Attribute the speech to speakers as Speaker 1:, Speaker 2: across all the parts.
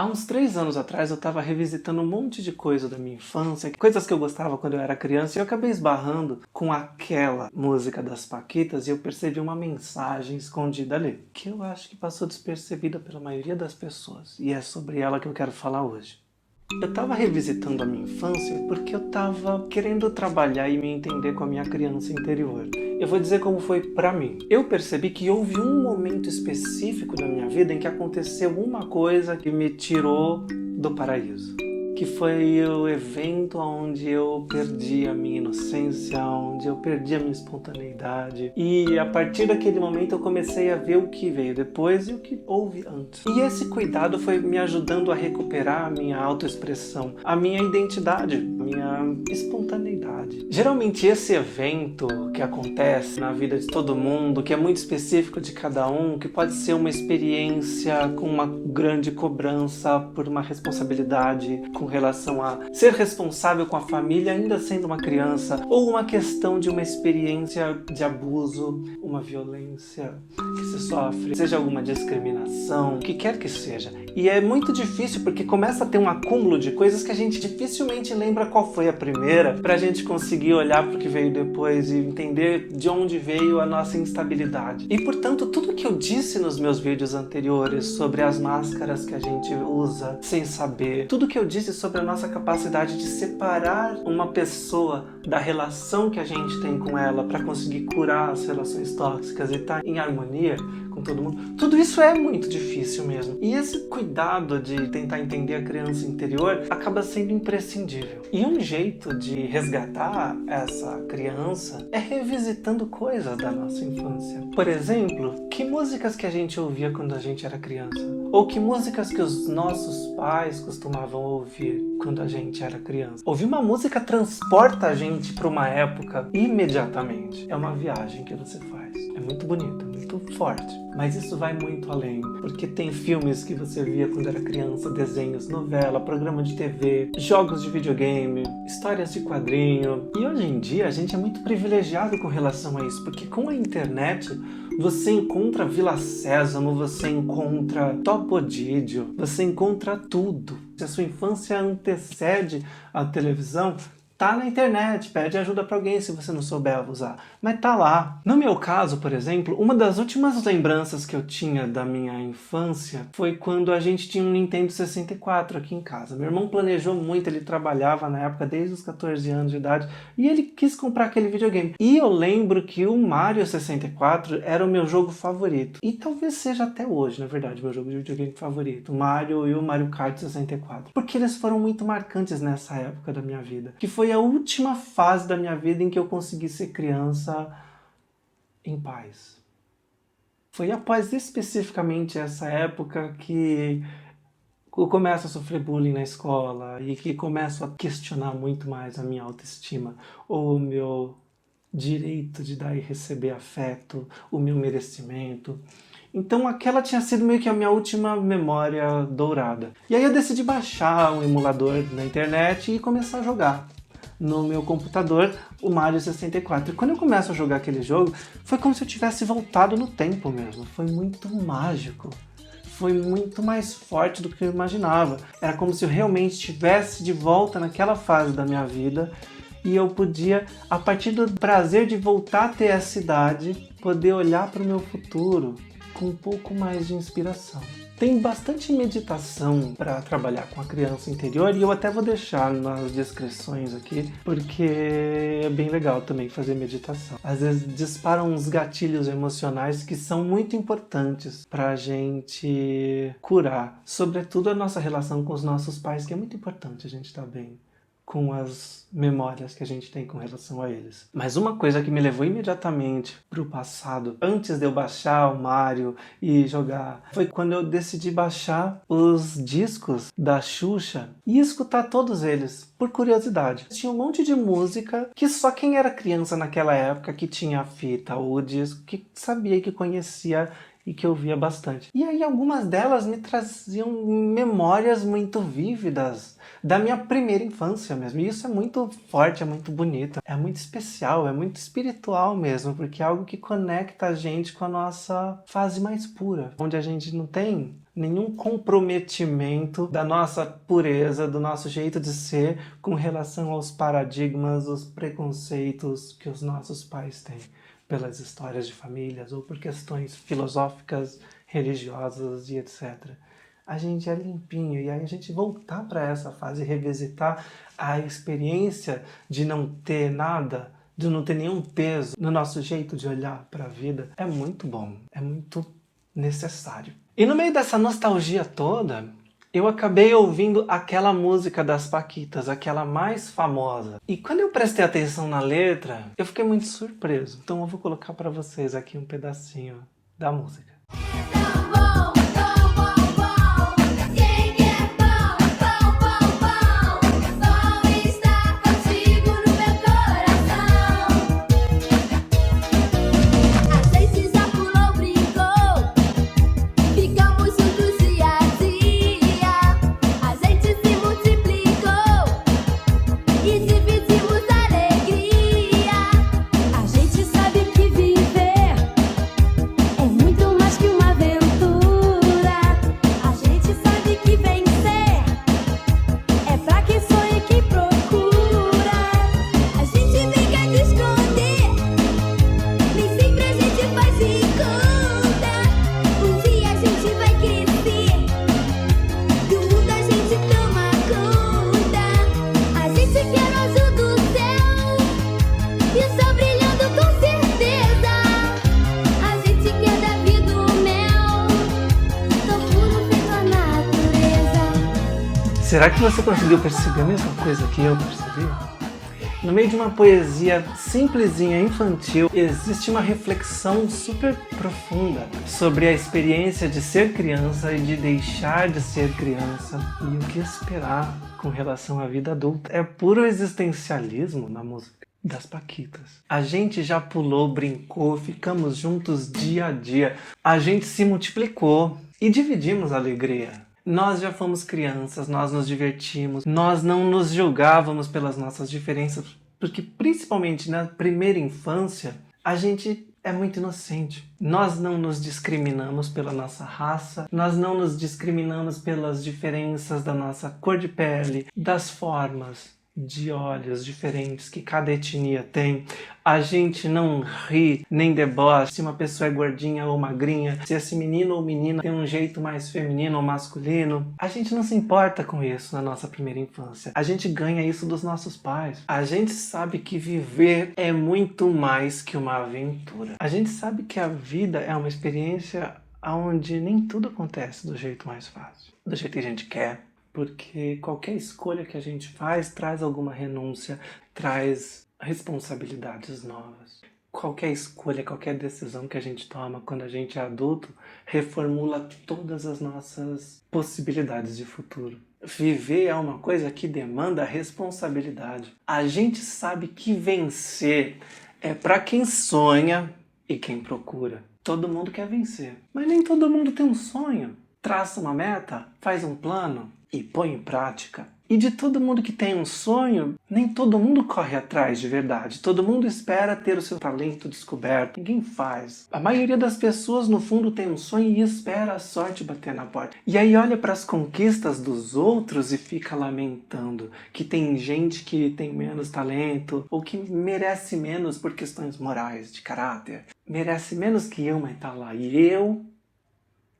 Speaker 1: Há uns 3 anos atrás eu estava revisitando um monte de coisa da minha infância, coisas que eu gostava quando eu era criança, e eu acabei esbarrando com aquela música das Paquitas e eu percebi uma mensagem escondida ali, que eu acho que passou despercebida pela maioria das pessoas, e é sobre ela que eu quero falar hoje. Eu tava revisitando a minha infância porque eu tava querendo trabalhar e me entender com a minha criança interior. Eu vou dizer como foi pra mim. Eu percebi que houve um momento específico da minha vida em que aconteceu uma coisa que me tirou do paraíso. Que foi o evento onde eu perdi a minha inocência, onde eu perdi a minha espontaneidade. E a partir daquele momento eu comecei a ver o que veio depois e o que houve antes. E esse cuidado foi me ajudando a recuperar a minha autoexpressão, a minha identidade, a minha espontaneidade. Geralmente esse evento que acontece na vida de todo mundo, que é muito específico de cada um, que pode ser uma experiência com uma grande cobrança por uma responsabilidade, com relação a ser responsável com a família ainda sendo uma criança, ou uma questão de uma experiência de abuso, uma violência que se sofre, seja alguma discriminação, o que quer que seja. E é muito difícil porque começa a ter um acúmulo de coisas que a gente dificilmente lembra qual foi a primeira, pra gente conseguir olhar pro que veio depois e entender de onde veio a nossa instabilidade. E portanto, tudo que eu disse nos meus vídeos anteriores sobre as máscaras que a gente usa sem saber, tudo que eu disse sobre a nossa capacidade de separar uma pessoa da relação que a gente tem com ela para conseguir curar as relações tóxicas e estar em harmonia com todo mundo, tudo isso é muito difícil mesmo. E esse cuidado de tentar entender a criança interior acaba sendo imprescindível. E um jeito de resgatar essa criança é revisitando coisas da nossa infância. Por exemplo, que músicas que a gente ouvia quando a gente era criança? Ou que músicas que os nossos pais costumavam ouvir quando a gente era criança? Ouvir uma música transporta a gente para uma época imediatamente. É uma viagem que você faz. É muito bonita, muito forte. Mas isso vai muito além, porque tem filmes que você via quando era criança, desenhos, novela, programa de TV, jogos de videogame, histórias de quadrinho. E hoje em dia a gente é muito privilegiado com relação a isso, porque com a internet você encontra Vila Sésamo, você encontra Topodídio, você encontra tudo. Se a sua infância antecede a televisão, tá na internet, pede ajuda pra alguém se você não souber usar, mas tá lá. No meu caso, por exemplo, uma das últimas lembranças que eu tinha da minha infância foi quando a gente tinha um Nintendo 64 aqui em casa. Meu irmão planejou muito, ele trabalhava na época desde os 14 anos de idade e ele quis comprar aquele videogame. E eu lembro que o Mario 64 era o meu jogo favorito. E talvez seja até hoje, na verdade, meu jogo de videogame favorito. O Mario e o Mario Kart 64. Porque eles foram muito marcantes nessa época da minha vida. Que foi a última fase da minha vida em que eu consegui ser criança em paz. Foi após especificamente essa época que eu começo a sofrer bullying na escola e que começo a questionar muito mais a minha autoestima ou o meu direito de dar e receber afeto, o meu merecimento. Então aquela tinha sido meio que a minha última memória dourada. E aí eu decidi baixar um emulador na internet e começar a jogar no meu computador o Mario 64. E quando eu começo a jogar aquele jogo, foi como se eu tivesse voltado no tempo mesmo. Foi muito mágico. Foi muito mais forte do que eu imaginava. Era como se eu realmente estivesse de volta naquela fase da minha vida e eu podia, a partir do prazer de voltar a ter essa idade, poder olhar para o meu futuro com um pouco mais de inspiração. Tem bastante meditação para trabalhar com a criança interior e eu até vou deixar nas descrições aqui, porque é bem legal também fazer meditação. Às vezes disparam uns gatilhos emocionais que são muito importantes para a gente curar, sobretudo a nossa relação com os nossos pais, que é muito importante a gente estar bem com as memórias que a gente tem com relação a eles. Mas uma coisa que me levou imediatamente para o passado, antes de eu baixar o Mario e jogar, foi quando eu decidi baixar os discos da Xuxa e escutar todos eles, por curiosidade. Tinha um monte de música que só quem era criança naquela época, que tinha a fita ou o disco, que sabia, que conhecia e que eu via bastante. E aí algumas delas me traziam memórias muito vívidas da minha primeira infância mesmo. E isso é muito forte, é muito bonito, é muito especial, é muito espiritual mesmo, porque é algo que conecta a gente com a nossa fase mais pura, onde a gente não tem nenhum comprometimento da nossa pureza, do nosso jeito de ser com relação aos paradigmas, os preconceitos que os nossos pais têm pelas histórias de famílias ou por questões filosóficas, religiosas e etc. A gente é limpinho, e aí a gente voltar para essa fase e revisitar a experiência de não ter nada, de não ter nenhum peso no nosso jeito de olhar para a vida, é muito bom, é muito necessário. E no meio dessa nostalgia toda, eu acabei ouvindo aquela música das Paquitas, aquela mais famosa. E quando eu prestei atenção na letra, eu fiquei muito surpreso. Então eu vou colocar para vocês aqui um pedacinho da música. Será que você conseguiu perceber a mesma coisa que eu percebi? No meio de uma poesia simplesinha, infantil, existe uma reflexão super profunda sobre a experiência de ser criança e de deixar de ser criança e o que esperar com relação à vida adulta. É puro existencialismo na música das Paquitas. A gente já pulou, brincou, ficamos juntos dia a dia. A gente se multiplicou e dividimos a alegria. Nós já fomos crianças, nós nos divertimos, nós não nos julgávamos pelas nossas diferenças, porque principalmente na primeira infância, a gente é muito inocente. Nós não nos discriminamos pela nossa raça, nós não nos discriminamos pelas diferenças da nossa cor de pele, das formas de olhos diferentes que cada etnia tem. A gente não ri nem debocha se uma pessoa é gordinha ou magrinha, se esse menino ou menina tem um jeito mais feminino ou masculino. A gente não se importa com isso na nossa primeira infância. A gente ganha isso dos nossos pais. A gente sabe que viver é muito mais que uma aventura. A gente sabe que a vida é uma experiência onde nem tudo acontece do jeito mais fácil, do jeito que a gente quer. Porque qualquer escolha que a gente faz traz alguma renúncia, traz responsabilidades novas. Qualquer escolha, qualquer decisão que a gente toma quando a gente é adulto, reformula todas as nossas possibilidades de futuro. Viver é uma coisa que demanda responsabilidade. A gente sabe que vencer é para quem sonha e quem procura. Todo mundo quer vencer, mas nem todo mundo tem um sonho. Traça uma meta, faz um plano e põe em prática. E de todo mundo que tem um sonho, nem todo mundo corre atrás de verdade. Todo mundo espera ter o seu talento descoberto. Ninguém faz. A maioria das pessoas, no fundo, tem um sonho e espera a sorte bater na porta. E aí olha para as conquistas dos outros e fica lamentando que tem gente que tem menos talento ou que merece menos por questões morais, de caráter. Merece menos que eu, mas tá lá. E eu,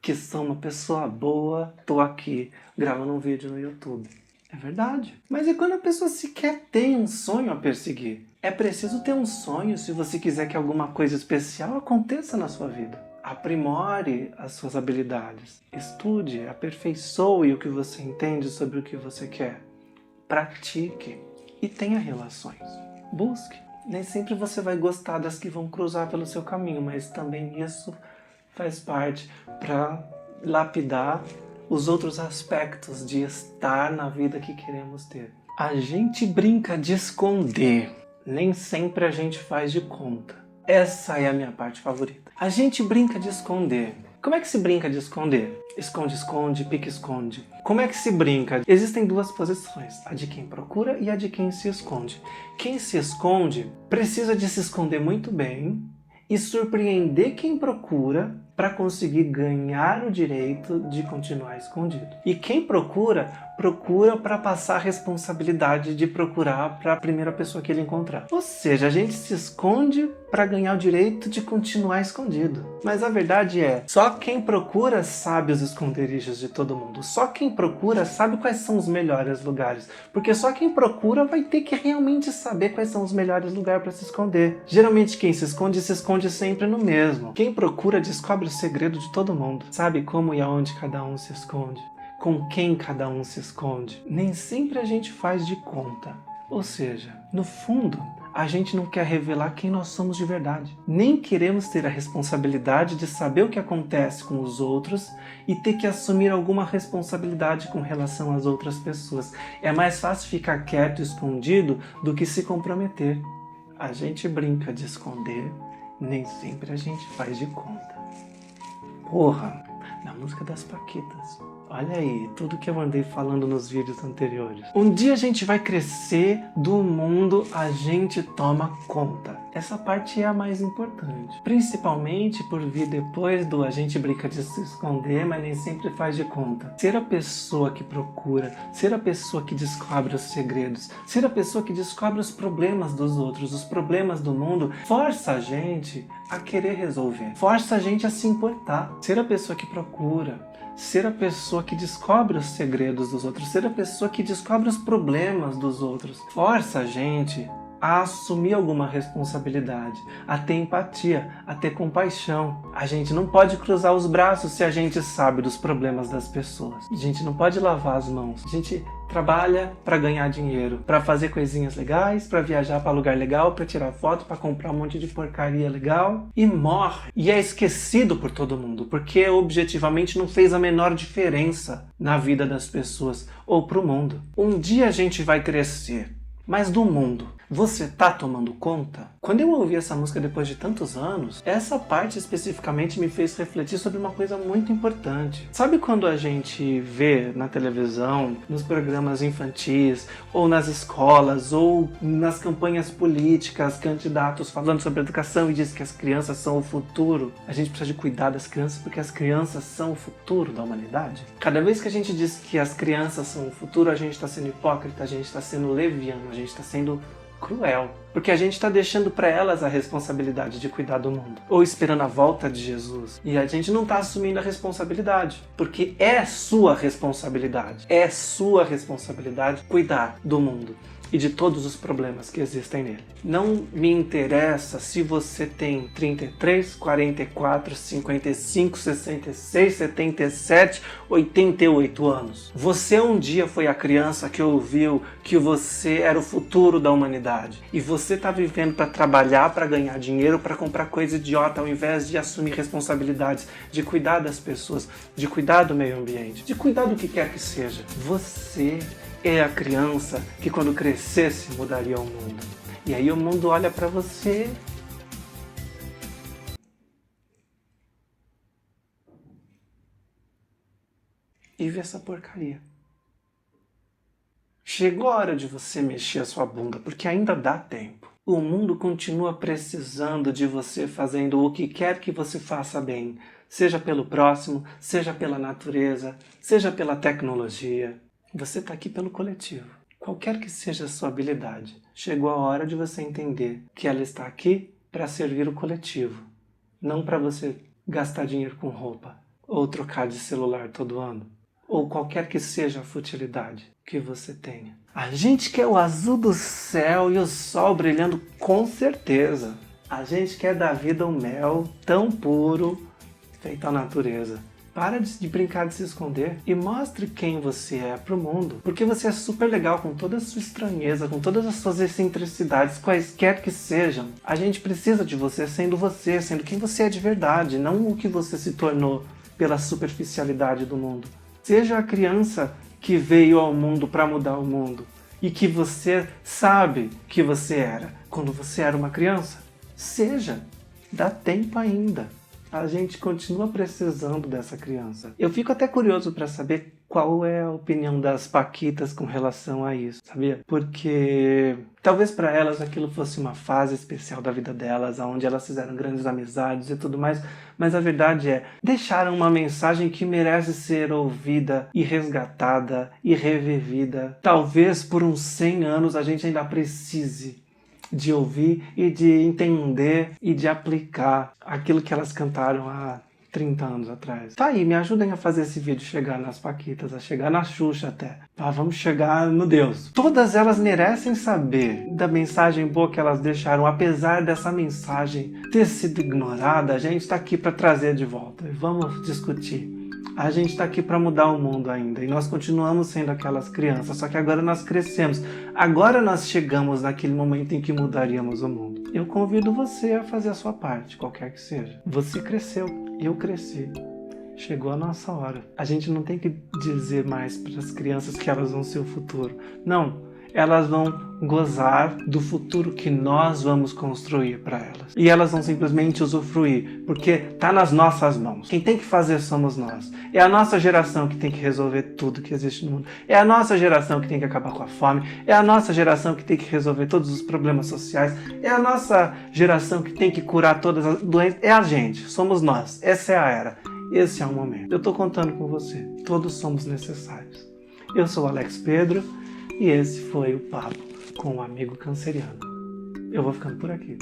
Speaker 1: que sou uma pessoa boa, tô aqui gravando um vídeo no YouTube. É verdade. Mas e quando a pessoa sequer tem um sonho a perseguir? É preciso ter um sonho se você quiser que alguma coisa especial aconteça na sua vida. Aprimore as suas habilidades. Estude, aperfeiçoe o que você entende sobre o que você quer. Pratique e tenha relações. Busque. Nem sempre você vai gostar das que vão cruzar pelo seu caminho, mas também isso faz parte para lapidar os outros aspectos de estar na vida que queremos ter. A gente brinca de esconder, nem sempre a gente faz de conta. Essa é a minha parte favorita. A gente brinca de esconder, Como é que se brinca de esconder? Esconde-esconde, pique-esconde. Como é que se brinca? Existem duas posições, a de quem procura e a de quem se esconde. Quem se esconde precisa de se esconder muito bem e surpreender quem procura para conseguir ganhar o direito de continuar escondido. E quem procura para passar a responsabilidade de procurar para a primeira pessoa que ele encontrar. Ou seja, a gente se esconde para ganhar o direito de continuar escondido. Mas a verdade é, só quem procura sabe os esconderijos de todo mundo. Só quem procura sabe quais são os melhores lugares. Porque só quem procura vai ter que realmente saber quais são os melhores lugares para se esconder. Geralmente quem se esconde sempre no mesmo. Quem procura descobre o segredo de todo mundo. Sabe como e aonde cada um se esconde. Com quem cada um se esconde. Nem sempre a gente faz de conta. Ou seja, no fundo, a gente não quer revelar quem nós somos de verdade. Nem queremos ter a responsabilidade de saber o que acontece com os outros e ter que assumir alguma responsabilidade com relação às outras pessoas. É mais fácil ficar quieto e escondido do que se comprometer. A gente brinca de esconder, nem sempre a gente faz de conta. Porra, na música das Paquitas. Olha aí, tudo que eu andei falando nos vídeos anteriores. Um dia a gente vai crescer, do mundo a gente toma conta. Essa parte é a mais importante. Principalmente por vir depois do a gente brinca de se esconder, mas nem sempre faz de conta. Ser a pessoa que procura, ser a pessoa que descobre os segredos, ser a pessoa que descobre os problemas dos outros, os problemas do mundo, força a gente a querer resolver. Força a gente a se importar. Ser a pessoa que procura, ser a pessoa que descobre os segredos dos outros, ser a pessoa que descobre os problemas dos outros. Força a gente a assumir alguma responsabilidade, a ter empatia, a ter compaixão. A gente não pode cruzar os braços se a gente sabe dos problemas das pessoas. A gente não pode lavar as mãos. A gente trabalha para ganhar dinheiro, para fazer coisinhas legais, para viajar para lugar legal, para tirar foto, para comprar um monte de porcaria legal e morre. E é esquecido por todo mundo, porque objetivamente não fez a menor diferença na vida das pessoas ou para o mundo. Um dia a gente vai crescer, mas do mundo, você tá tomando conta? Quando eu ouvi essa música depois de tantos anos, essa parte especificamente me fez refletir sobre uma coisa muito importante. Sabe quando a gente vê na televisão, nos programas infantis, ou nas escolas, ou nas campanhas políticas, candidatos falando sobre educação e diz que as crianças são o futuro? A gente precisa de cuidar das crianças porque as crianças são o futuro da humanidade. Cada vez que a gente diz que as crianças são o futuro, a gente está sendo hipócrita, a gente está sendo leviano, a gente está sendo cruel, porque a gente está deixando para elas a responsabilidade de cuidar do mundo, ou esperando a volta de Jesus, e a gente não está assumindo a responsabilidade, porque é sua responsabilidade cuidar do mundo e de todos os problemas que existem nele. Não me interessa se você tem 33, 44, 55, 66, 77, 88 anos. Você um dia foi a criança que ouviu que você era o futuro da humanidade. E você está vivendo para trabalhar, para ganhar dinheiro, para comprar coisa idiota, ao invés de assumir responsabilidades, de cuidar das pessoas, de cuidar do meio ambiente, de cuidar do que quer que seja. Você é a criança que quando crescesse mudaria o mundo. E aí o mundo olha pra você e vê essa porcaria. Chegou a hora de você mexer a sua bunda, porque ainda dá tempo. O mundo continua precisando de você fazendo o que quer que você faça bem, seja pelo próximo, seja pela natureza, seja pela tecnologia. Você está aqui pelo coletivo. Qualquer que seja a sua habilidade, chegou a hora de você entender que ela está aqui para servir o coletivo, não para você gastar dinheiro com roupa, ou trocar de celular todo ano, ou qualquer que seja a futilidade que você tenha. A gente quer o azul do céu e o sol brilhando com certeza. A gente quer da vida um mel tão puro, feito à natureza. Para de brincar de se esconder e mostre quem você é pro mundo. Porque você é super legal com toda a sua estranheza, com todas as suas excentricidades, quaisquer que sejam. A gente precisa de você, sendo quem você é de verdade, não o que você se tornou pela superficialidade do mundo. Seja a criança que veio ao mundo para mudar o mundo e que você sabe que você era quando você era uma criança. Seja, dá tempo ainda. A gente continua precisando dessa criança. Eu fico até curioso para saber qual é a opinião das paquitas com relação a isso, sabia? Porque talvez para elas aquilo fosse uma fase especial da vida delas, onde elas fizeram grandes amizades e tudo mais, mas a verdade é, deixaram uma mensagem que merece ser ouvida e resgatada e revivida. Talvez por uns 100 anos a gente ainda precise de ouvir e de entender e de aplicar aquilo que elas cantaram há 30 anos atrás. Tá aí, me ajudem a fazer esse vídeo chegar nas paquitas, a chegar na Xuxa até. Tá, vamos chegar no Deus. Todas elas merecem saber da mensagem boa que elas deixaram, apesar dessa mensagem ter sido ignorada. A gente tá aqui para trazer de volta e vamos discutir. A gente está aqui para mudar o mundo ainda e nós continuamos sendo aquelas crianças, só que agora nós crescemos. Agora nós chegamos naquele momento em que mudaríamos o mundo. Eu convido você a fazer a sua parte, qualquer que seja. Você cresceu, eu cresci. Chegou a nossa hora. A gente não tem que dizer mais para as crianças que elas vão ser o futuro. Não. Elas vão gozar do futuro que nós vamos construir para elas. E elas vão simplesmente usufruir, porque está nas nossas mãos. Quem tem que fazer somos nós. É a nossa geração que tem que resolver tudo que existe no mundo. É a nossa geração que tem que acabar com a fome. É a nossa geração que tem que resolver todos os problemas sociais. É a nossa geração que tem que curar todas as doenças. É a gente, somos nós. Essa é a era. Esse é o momento. Eu estou contando com você. Todos somos necessários. Eu sou o Alex Pedro. E esse foi o papo com o amigo canceriano. Eu vou ficando por aqui.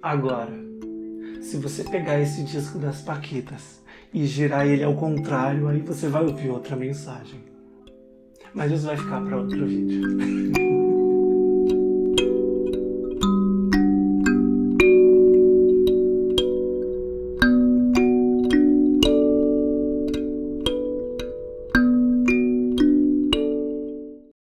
Speaker 1: Agora, se você pegar esse disco das paquitas e girar ele ao contrário, aí você vai ouvir outra mensagem. Mas isso vai ficar para outro vídeo.